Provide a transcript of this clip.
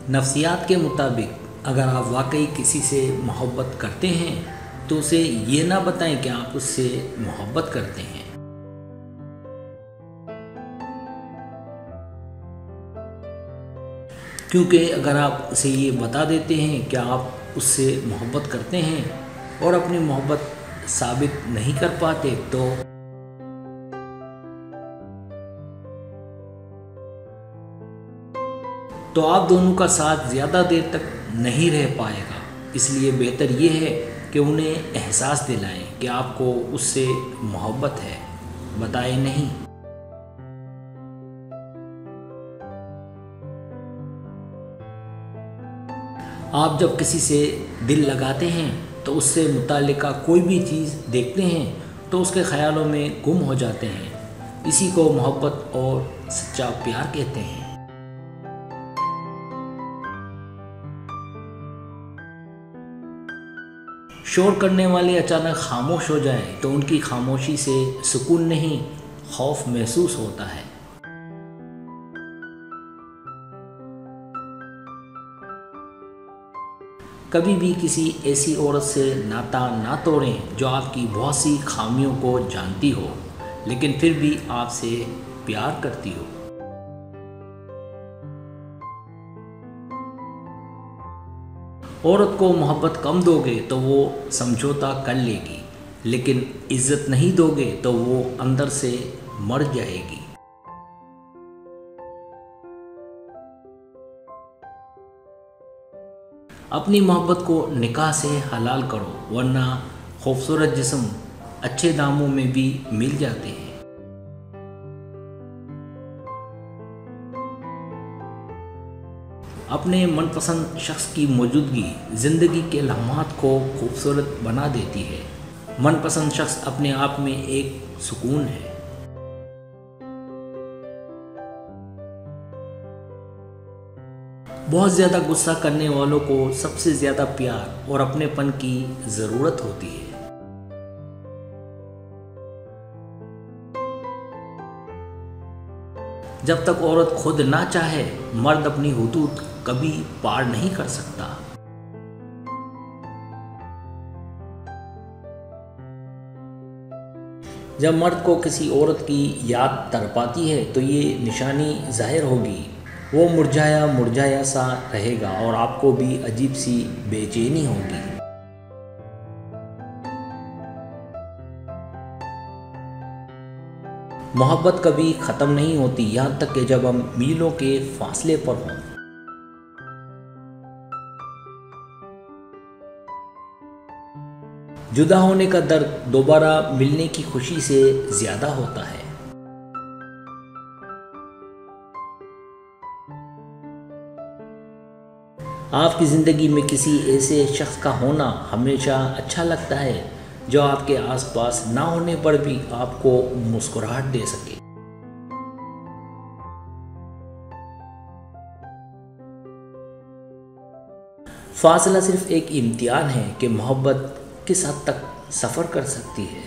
नफ्सियात के मुताबिक अगर आप वाकई किसी से मोहब्बत करते हैं तो उसे ये ना बताएं कि आप उससे मोहब्बत करते हैं। क्योंकि अगर आप उसे ये बता देते हैं कि आप उससे मोहब्बत करते हैं और अपनी मोहब्बत साबित नहीं कर पाते तो आप दोनों का साथ ज़्यादा देर तक नहीं रह पाएगा। इसलिए बेहतर ये है कि उन्हें एहसास दिलाएं कि आपको उससे मोहब्बत है, बताएं नहीं। आप जब किसी से दिल लगाते हैं तो उससे मुताल्लिका कोई भी चीज़ देखते हैं तो उसके ख़यालों में गुम हो जाते हैं। इसी को मोहब्बत और सच्चा प्यार कहते हैं। शोर करने वाले अचानक खामोश हो जाएं तो उनकी खामोशी से सुकून नहीं, खौफ महसूस होता है। कभी भी किसी ऐसी औरत से नाता ना तोड़ें जो आपकी बहुत सी खामियों को जानती हो लेकिन फिर भी आपसे प्यार करती हो। औरत को मोहब्बत कम दोगे तो वो समझौता कर लेगी, लेकिन इज्जत नहीं दोगे तो वो अंदर से मर जाएगी। अपनी मोहब्बत को निकाह से हलाल करो, वरना खूबसूरत जिस्म अच्छे दामों में भी मिल जाते हैं। अपने मनपसंद शख्स की मौजूदगी ज़िंदगी के लम्हात को खूबसूरत बना देती है। मनपसंद शख्स अपने आप में एक सुकून है। बहुत ज़्यादा गुस्सा करने वालों को सबसे ज़्यादा प्यार और अपनेपन की ज़रूरत होती है। जब तक औरत खुद ना चाहे, मर्द अपनी हुदूद कभी पार नहीं कर सकता। जब मर्द को किसी औरत की याद तड़पाती है तो ये निशानी जाहिर होगी, वो मुरझाया मुरझाया सा रहेगा और आपको भी अजीब सी बेचैनी होगी। मोहब्बत कभी ख़त्म नहीं होती, यहाँ तक कि जब हम मीलों के फासले पर हों। जुदा होने का दर्द दोबारा मिलने की खुशी से ज़्यादा होता है। आपकी ज़िंदगी में किसी ऐसे शख्स का होना हमेशा अच्छा लगता है जो आपके आसपास ना होने पर भी आपको मुस्कुराहट दे सके। फासला सिर्फ एक इम्तिहान है कि मोहब्बत किस हद तक सफ़र कर सकती है।